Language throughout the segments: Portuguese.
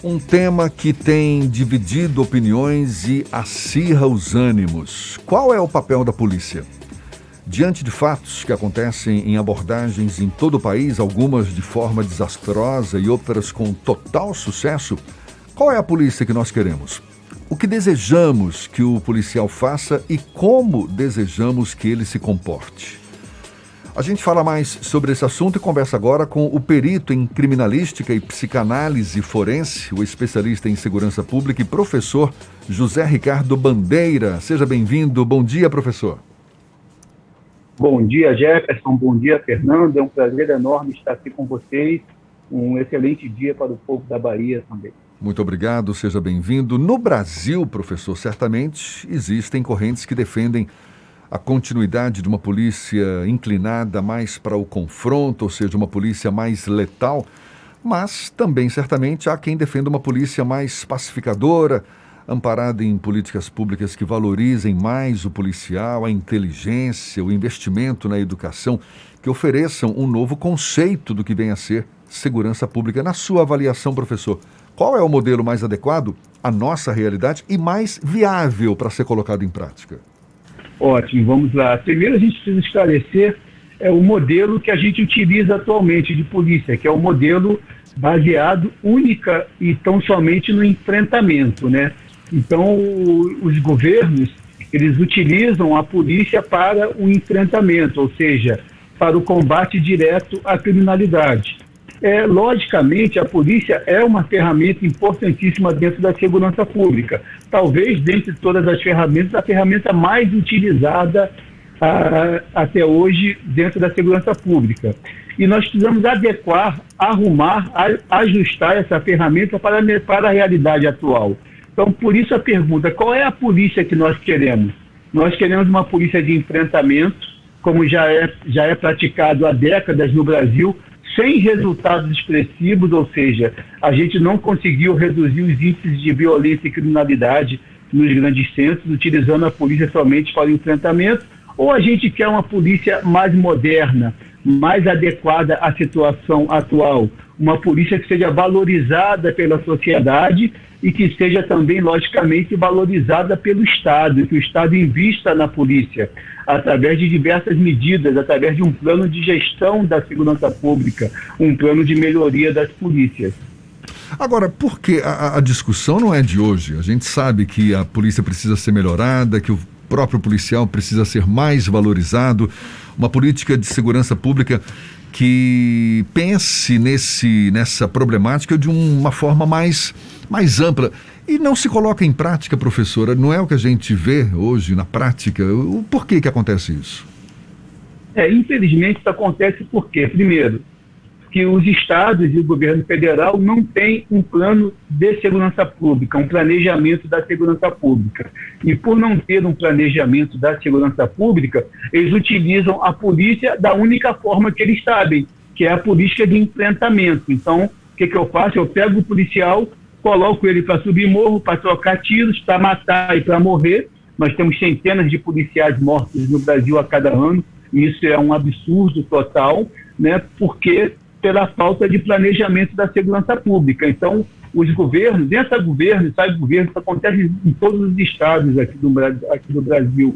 Um tema que tem dividido opiniões e acirra os ânimos. Qual é o papel da polícia? Diante de fatos que acontecem em abordagens em todo o país, algumas de forma desastrosa e outras com total sucesso, qual é a polícia que nós queremos? O que desejamos que o policial faça e como desejamos que ele se comporte? A gente fala mais sobre esse assunto e conversa agora com o perito em criminalística e psicanálise forense, o especialista em segurança pública e professor José Ricardo Bandeira. Seja bem-vindo. Bom dia, professor. Bom dia, Jefferson. Bom dia, Fernando. É um prazer enorme estar aqui com vocês. Um excelente dia para o povo da Bahia também. Muito obrigado, seja bem-vindo. No Brasil, professor, certamente existem correntes que defendem a continuidade de uma polícia inclinada mais para o confronto, ou seja, uma polícia mais letal, mas também certamente há quem defenda uma polícia mais pacificadora, amparada em políticas públicas que valorizem mais o policial, a inteligência, o investimento na educação, que ofereçam um novo conceito do que vem a ser segurança pública. Na sua avaliação, professor, qual é o modelo mais adequado à nossa realidade e mais viável para ser colocado em prática? Ótimo, vamos lá. Primeiro a gente precisa esclarecer o modelo que a gente utiliza atualmente de polícia, que é o modelo baseado única e tão somente no enfrentamento, né? Então, os governos, eles utilizam a polícia para o enfrentamento, ou seja, para o combate direto à criminalidade. Logicamente, a polícia é uma ferramenta importantíssima dentro da segurança pública. Talvez, dentre todas as ferramentas, a ferramenta mais utilizada até hoje dentro da segurança pública. E nós precisamos adequar, arrumar, ajustar essa ferramenta para a realidade atual. Então, por isso a pergunta, qual é a polícia que nós queremos? Nós queremos uma polícia de enfrentamento, como já é praticado há décadas no Brasil, sem resultados expressivos, ou seja, a gente não conseguiu reduzir os índices de violência e criminalidade nos grandes centros, utilizando a polícia somente para o enfrentamento, ou a gente quer uma polícia mais moderna, mais adequada à situação atual, uma polícia que seja valorizada pela sociedade e que seja também, logicamente, valorizada pelo Estado, que o Estado invista na polícia, através de diversas medidas, através de um plano de gestão da segurança pública, um plano de melhoria das polícias. Agora, por que a discussão não é de hoje? A gente sabe que a polícia precisa ser melhorada, que o próprio policial precisa ser mais valorizado, uma política de segurança pública que pense nessa problemática de uma forma mais ampla. E não se coloca em prática, professora, não é o que a gente vê hoje na prática? Por que acontece isso? Infelizmente isso acontece porque, primeiro, que os estados e o governo federal não têm um plano de segurança pública, um planejamento da segurança pública. E por não ter um planejamento da segurança pública, eles utilizam a polícia da única forma que eles sabem, que é a política de enfrentamento. Então, o que eu faço? Eu pego o policial, coloco ele para subir morro, para trocar tiros, para matar e para morrer. Nós temos centenas de policiais mortos no Brasil a cada ano, e isso é um absurdo total, né? Porque pela falta de planejamento da segurança pública. Então, os governos, entra governo, sai governo, isso acontece em todos os estados aqui do Brasil.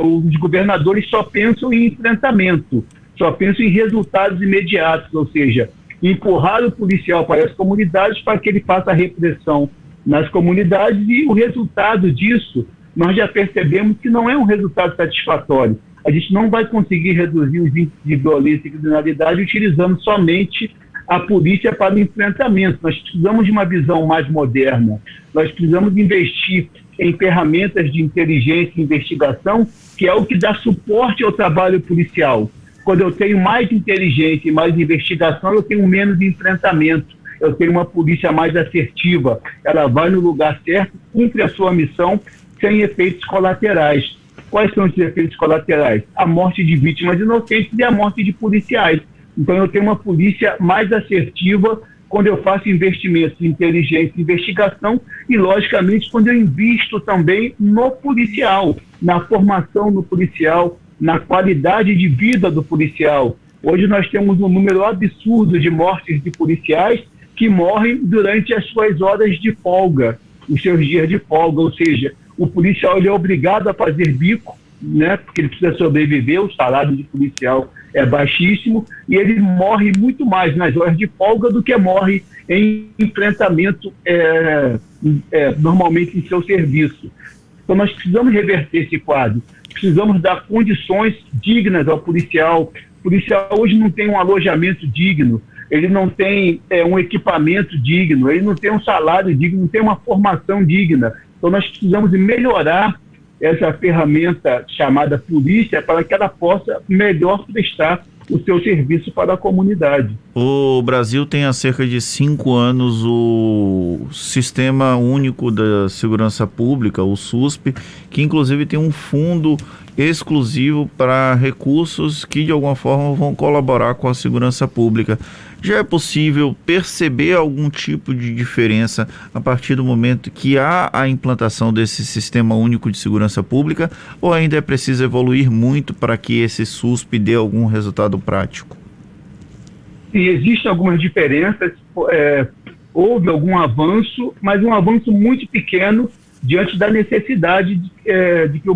Os governadores só pensam em enfrentamento, só pensam em resultados imediatos, ou seja, empurrar o policial para as comunidades para que ele faça a repressão nas comunidades, e o resultado disso, nós já percebemos que não é um resultado satisfatório. A gente não vai conseguir reduzir os índices de violência e criminalidade utilizando somente a polícia para o enfrentamento. Nós precisamos de uma visão mais moderna. Nós precisamos investir em ferramentas de inteligência e investigação, que é o que dá suporte ao trabalho policial. Quando eu tenho mais inteligência e mais investigação, eu tenho menos enfrentamento. Eu tenho uma polícia mais assertiva. Ela vai no lugar certo, cumpre a sua missão sem efeitos colaterais. Quais são os efeitos colaterais? A morte de vítimas inocentes e a morte de policiais. Então, eu tenho uma polícia mais assertiva quando eu faço investimentos em inteligência e investigação e, logicamente, quando eu invisto também no policial, na formação do policial, na qualidade de vida do policial. Hoje nós temos um número absurdo de mortes de policiais que morrem durante as suas horas de folga, os seus dias de folga, ou seja, o policial ele é obrigado a fazer bico, né, porque ele precisa sobreviver, o salário de policial é baixíssimo, e ele morre muito mais nas horas de folga do que morre em enfrentamento normalmente em seu serviço. Então nós precisamos reverter esse quadro, precisamos dar condições dignas ao policial. O policial hoje não tem um alojamento digno, ele não tem um equipamento digno, ele não tem um salário digno, não tem uma formação digna. Então nós precisamos melhorar essa ferramenta chamada polícia para que ela possa melhor prestar o seu serviço para a comunidade. O Brasil tem há cerca de 5 anos o Sistema Único da Segurança Pública, o SUSP, que inclusive tem um fundo exclusivo para recursos que de alguma forma vão colaborar com a segurança pública. Já é possível perceber algum tipo de diferença a partir do momento que há a implantação desse Sistema Único de Segurança Pública, ou ainda é preciso evoluir muito para que esse SUSP dê algum resultado prático? E existem algumas diferenças, houve algum avanço, mas um avanço muito pequeno diante da necessidade de que o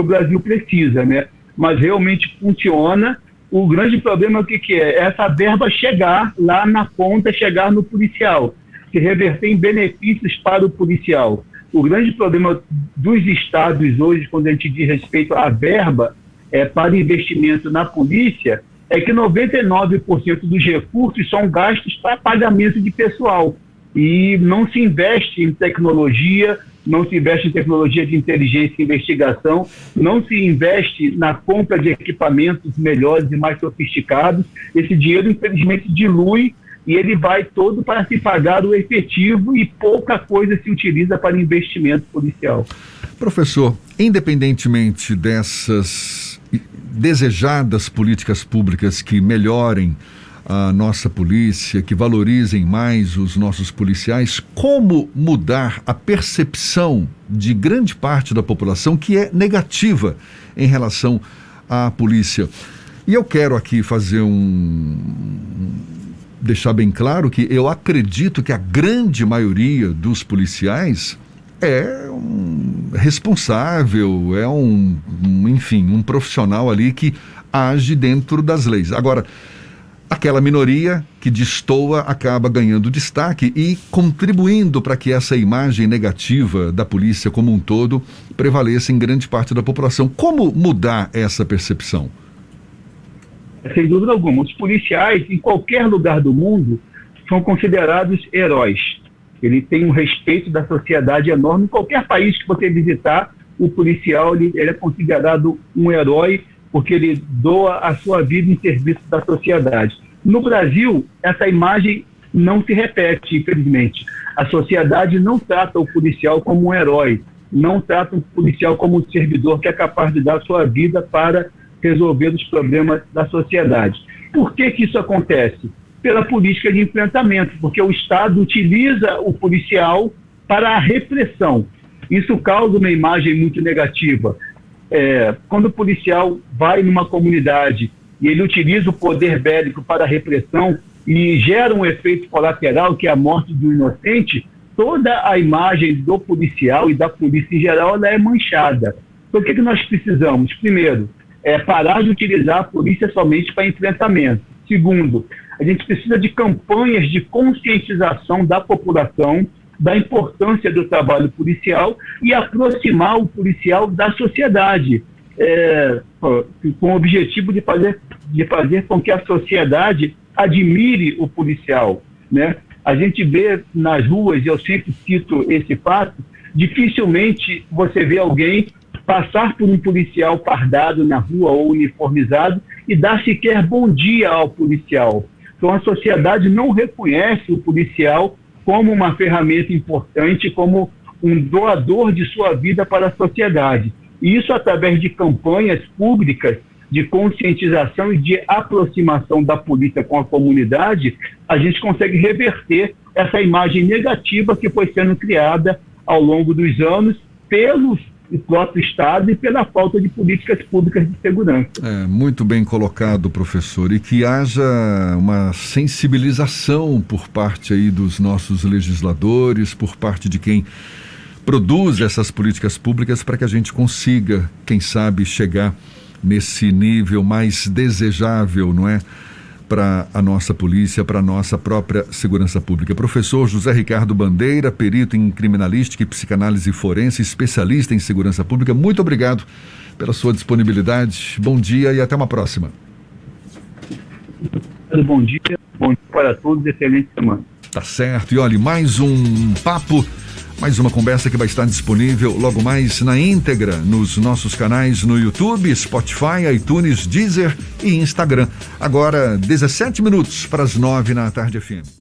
Brasil precisa, né? Mas realmente funciona. O grande problema é o que é? Essa verba chegar lá na ponta, chegar no policial, se reverter em benefícios para o policial. O grande problema dos estados hoje, quando a gente diz respeito à verba para investimento na polícia, é que 99% dos recursos são gastos para pagamento de pessoal. E não se investe em tecnologia, não se investe em tecnologia de inteligência e investigação, não se investe na compra de equipamentos melhores e mais sofisticados. Esse dinheiro, infelizmente, dilui e ele vai todo para se pagar o efetivo e pouca coisa se utiliza para investimento policial. Professor, independentemente dessas desejadas políticas públicas que melhorem a nossa polícia, que valorizem mais os nossos policiais, como mudar a percepção de grande parte da população que é negativa em relação à polícia? E eu quero aqui deixar bem claro que eu acredito que a grande maioria dos policiais é responsável, é um profissional ali que age dentro das leis. Agora, aquela minoria que destoa acaba ganhando destaque e contribuindo para que essa imagem negativa da polícia como um todo prevaleça em grande parte da população. Como mudar essa percepção? Sem dúvida alguma. Os policiais, em qualquer lugar do mundo, são considerados heróis. Ele tem um respeito da sociedade enorme. Em qualquer país que você visitar, o policial ele é considerado um herói porque ele doa a sua vida em serviço da sociedade. No Brasil, essa imagem não se repete, infelizmente. A sociedade não trata o policial como um herói, não trata o policial como um servidor que é capaz de dar a sua vida para resolver os problemas da sociedade. Por que isso acontece? Pela política de enfrentamento, porque o Estado utiliza o policial para a repressão. Isso causa uma imagem muito negativa. Quando o policial vai numa comunidade e ele utiliza o poder bélico para a repressão e gera um efeito colateral, que é a morte do inocente, toda a imagem do policial e da polícia em geral ela é manchada. Então, o que nós precisamos? Primeiro, parar de utilizar a polícia somente para enfrentamento. Segundo, a gente precisa de campanhas de conscientização da população da importância do trabalho policial e aproximar o policial da sociedade, com o objetivo de fazer com que a sociedade admire o policial, né? A gente vê nas ruas, e eu sempre cito esse fato, dificilmente você vê alguém passar por um policial fardado na rua ou uniformizado e dar sequer bom dia ao policial. Então a sociedade não reconhece o policial como uma ferramenta importante, como um doador de sua vida para a sociedade. E isso através de campanhas públicas de conscientização e de aproximação da polícia com a comunidade, a gente consegue reverter essa imagem negativa que foi sendo criada ao longo dos anos pelos do próprio Estado e pela falta de políticas públicas de segurança. Muito bem colocado, professor, e que haja uma sensibilização por parte aí dos nossos legisladores, por parte de quem produz essas políticas públicas, para que a gente consiga, quem sabe, chegar nesse nível mais desejável, não é? Para a nossa polícia, para a nossa própria segurança pública. Professor José Ricardo Bandeira, perito em criminalística e psicanálise forense, especialista em segurança pública, muito obrigado pela sua disponibilidade. Bom dia e até uma próxima. Bom dia para todos, excelente semana. Tá certo, e olha, mais um papo, mais uma conversa que vai estar disponível logo mais na íntegra nos nossos canais no YouTube, Spotify, iTunes, Deezer e Instagram. Agora, 17 minutos para as 9 na tarde FM.